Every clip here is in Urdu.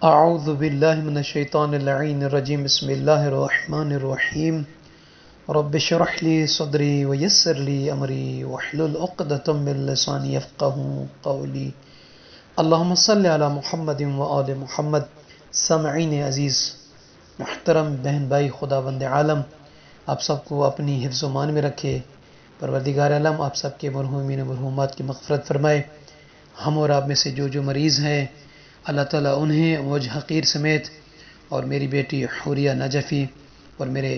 اعوذ باللہ من الشیطان اللعین الرجیم بسم اللہ الرحمن الرحیم رب اشرح لی صدری ویسر لی امری واحلل عقدۃ من لسانی یفقہوا قولی اللہم صلی علی محمد وآل محمد۔ سامعین عزیز محترم بہن بھائی، خداوند عالم آپ سب کو اپنی حفظ و امان میں رکھے۔ پروردگار عالم آپ سب کے مرحومین و مرحومات کی مغفرت فرمائے۔ ہم اور آپ میں سے جو مریض ہیں اللہ تعالیٰ انہیں وجہ حقیر سمیت اور میری بیٹی حوریہ نجفی اور میرے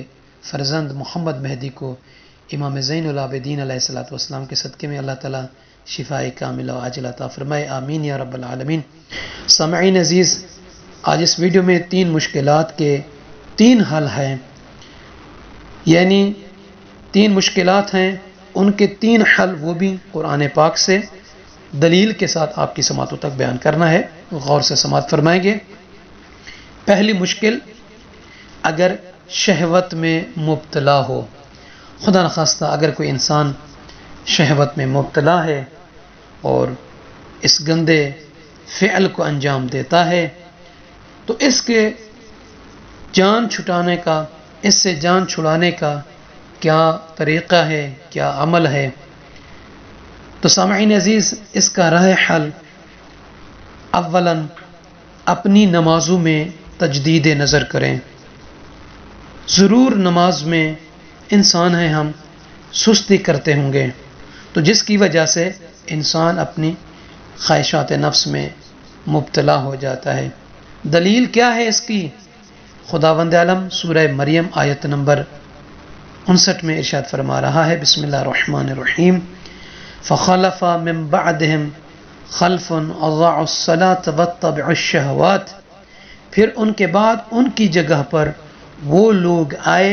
فرزند محمد مہدی کو امام زین العابدین علیہ الصلوۃ والسلام کے صدقے میں اللہ تعالیٰ شفاء کاملہ و عاجلہ عطا فرمائے، آمین یا رب العالمین۔ سامعین عزیز، آج اس ویڈیو میں 3 مشکلات کے 3 حل ہیں، یعنی 3 مشکلات ہیں، ان کے 3 حل، وہ بھی قرآن پاک سے دلیل کے ساتھ آپ کی سماعتوں تک بیان کرنا ہے، غور سے سماعت فرمائیں گے۔ پہلی مشکل، اگر شہوت میں مبتلا ہو، خدا نخواستہ اگر کوئی انسان شہوت میں مبتلا ہے اور اس گندے فعل کو انجام دیتا ہے تو اس کے جان چھٹانے کا، اس سے جان چھڑانے کا کیا طریقہ ہے، کیا عمل ہے؟ تو سامعین عزیز، اس کا راہ حل اولاً اپنی نمازوں میں تجدید نظر کریں۔ ضرور نماز میں انسان ہیں، ہم سستی کرتے ہوں گے، تو جس کی وجہ سے انسان اپنی خواہشات نفس میں مبتلا ہو جاتا ہے۔ دلیل کیا ہے اس کی؟ خداوند عالم سورہ مریم آیت نمبر 59 میں ارشاد فرما رہا ہے، بسم اللہ الرحمن الرحیم، فخلف من بعدهم خلف اضاعوا الصلاة واتبعوا الشہوات، پھر ان کے بعد ان کی جگہ پر وہ لوگ آئے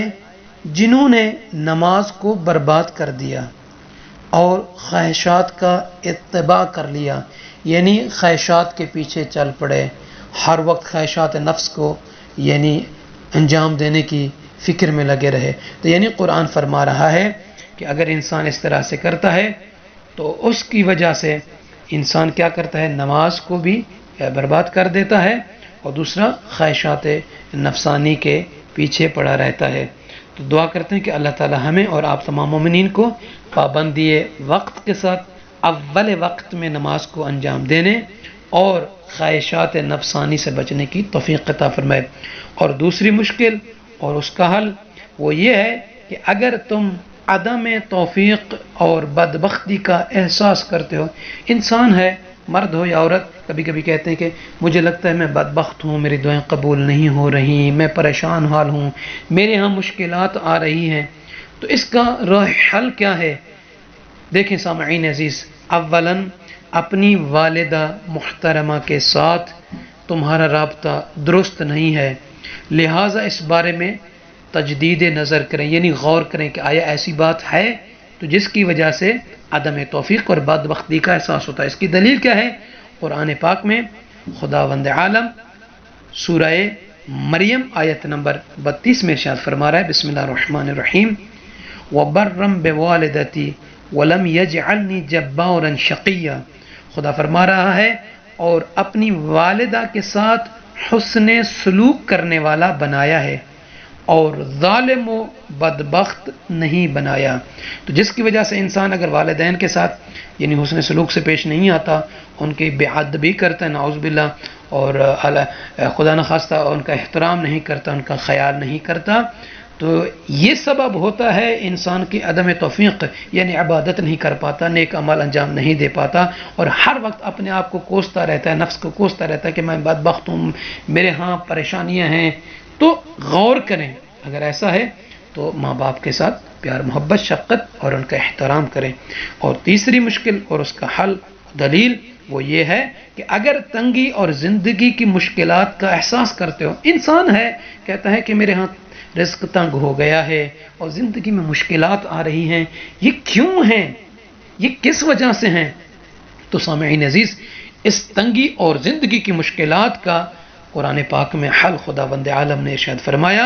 جنہوں نے نماز کو برباد کر دیا اور خواہشات کا اتباع کر لیا، یعنی خواہشات کے پیچھے چل پڑے، ہر وقت خواہشات نفس کو یعنی انجام دینے کی فکر میں لگے رہے۔ تو یعنی قرآن فرما رہا ہے کہ اگر انسان اس طرح سے کرتا ہے تو اس کی وجہ سے انسان کیا کرتا ہے؟ نماز کو بھی برباد کر دیتا ہے اور دوسرا خواہشات نفسانی کے پیچھے پڑا رہتا ہے۔ تو دعا کرتے ہیں کہ اللہ تعالی ہمیں اور آپ تمام مومنین کو پابندی وقت کے ساتھ اول وقت میں نماز کو انجام دینے اور خواہشات نفسانی سے بچنے کی توفیق عطا فرمائے۔ اور دوسری مشکل اور اس کا حل وہ یہ ہے کہ اگر تم عدم توفیق اور بدبختی کا احساس کرتے ہو، انسان ہے، مرد ہو یا عورت، کبھی کبھی کہتے ہیں کہ مجھے لگتا ہے میں بدبخت ہوں، میری دعائیں قبول نہیں ہو رہی، میں پریشان حال ہوں، میرے ہاں مشکلات آ رہی ہیں، تو اس کا راہ حل کیا ہے؟ دیکھیں سامعین عزیز، اولاً اپنی والدہ محترمہ کے ساتھ تمہارا رابطہ درست نہیں ہے، لہٰذا اس بارے میں تجدید نظر کریں، یعنی غور کریں کہ آیا ایسی بات ہے تو جس کی وجہ سے عدم توفیق اور بدبختی کا احساس ہوتا ہے۔ اس کی دلیل کیا ہے؟ قرآن پاک میں خداوند عالم سورہ مریم آیت نمبر 32 میں ارشاد فرما رہا ہے، بسم اللہ الرحمن الرحیم، وَبَرًّا بِوَالِدَتِي وَلَمْ يَجْعَلْنِي جَبَّارًا شَقِيًّا، خدا فرما رہا ہے اور اپنی والدہ کے ساتھ حسن سلوک کرنے والا بنایا ہے اور ظالم و بدبخت نہیں بنایا۔ تو جس کی وجہ سے انسان اگر والدین کے ساتھ یعنی حسن سلوک سے پیش نہیں آتا، ان کی بے ادبی کرتا ہے نعوذ باللہ، اور خدا نخواستہ ان کا احترام نہیں کرتا، ان کا خیال نہیں کرتا، تو یہ سبب ہوتا ہے انسان کی عدم توفیق، یعنی عبادت نہیں کر پاتا، نیک عمل انجام نہیں دے پاتا، اور ہر وقت اپنے آپ کو کوستا رہتا ہے، نفس کو کوستا رہتا ہے کہ میں بدبخت ہوں، میرے ہاں پریشانیاں ہیں۔ تو غور کریں، اگر ایسا ہے تو ماں باپ کے ساتھ پیار محبت شفقت اور ان کا احترام کریں۔ اور تیسری مشکل اور اس کا حل دلیل وہ یہ ہے کہ اگر تنگی اور زندگی کی مشکلات کا احساس کرتے ہو، انسان ہے کہتا ہے کہ میرے ہاں رزق تنگ ہو گیا ہے اور زندگی میں مشکلات آ رہی ہیں، یہ کیوں ہیں، یہ کس وجہ سے ہیں؟ تو سامعین عزیز، اس تنگی اور زندگی کی مشکلات کا قرآن پاک میں حل خداوند عالم نے ارشاد فرمایا،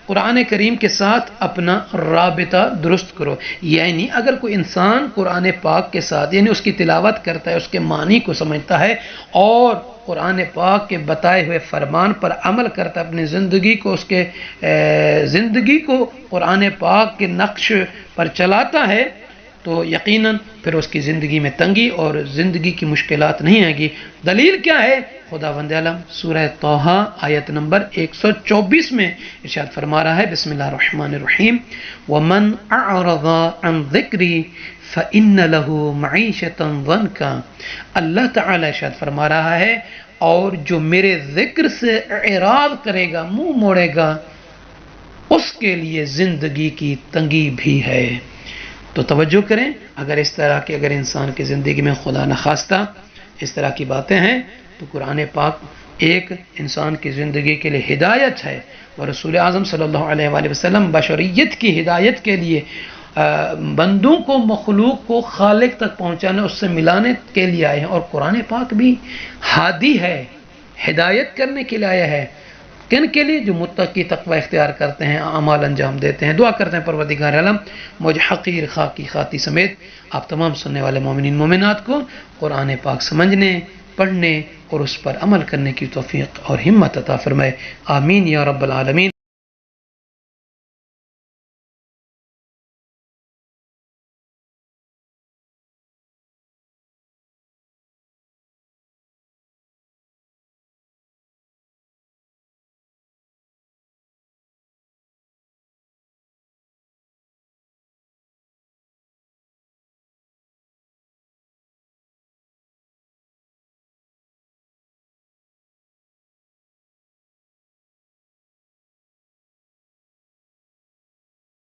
قرآن کریم کے ساتھ اپنا رابطہ درست کرو. یعنی اگر کوئی انسان قرآن پاک کے ساتھ یعنی اس کی تلاوت کرتا ہے، اس کے معنی کو سمجھتا ہے اور قرآن پاک کے بتائے ہوئے فرمان پر عمل کرتا ہے، اپنی زندگی کو قرآن پاک کے نقش پر چلاتا ہے، تو یقیناً پھر اس کی زندگی میں تنگی اور زندگی کی مشکلات نہیں آئیں گی. دلیل کیا ہے؟ خداوند عالم سورہ طٰہٰ آیت نمبر 124 میں ارشاد فرما رہا ہے، بسم اللہ الرحمن الرحیم، وَمَنْ أَعْرَضَ عَنْ ذِكْرِي فَإِنَّ لَهُ مَعِيشَةً ضَنْكًا. اللہ تعالی ارشاد فرما رہا ہے، اور جو میرے ذکر سے اعراض کرے گا، منہ موڑے گا، اس کے لیے زندگی کی تنگی بھی ہے. تو توجہ کریں، اگر انسان کی زندگی میں خدا نخواستہ اس طرح کی باتیں ہیں تو قرآن پاک ایک انسان کی زندگی کے لیے ہدایت ہے. اور رسول اعظم صلی اللہ علیہ وآلہ وسلم بشریت کی ہدایت کے لیے بندوں کو، مخلوق کو خالق تک پہنچانے، اس سے ملانے کے لیے آئے ہیں. اور قرآن پاک بھی ہادی ہے، ہدایت کرنے کے لیے آیا ہے. کن کے لیے؟ جو متقی تقوی اختیار کرتے ہیں، اعمال انجام دیتے ہیں. دعا کرتے ہیں پروردگار عالم مجھ حقیر خاکی خاطی سمیت آپ تمام سننے والے مومنین مومنات کو قرآن پاک سمجھنے، پڑھنے اور اس پر عمل کرنے کی توفیق اور ہمت عطا فرمائے. آمین یا رب العالمین.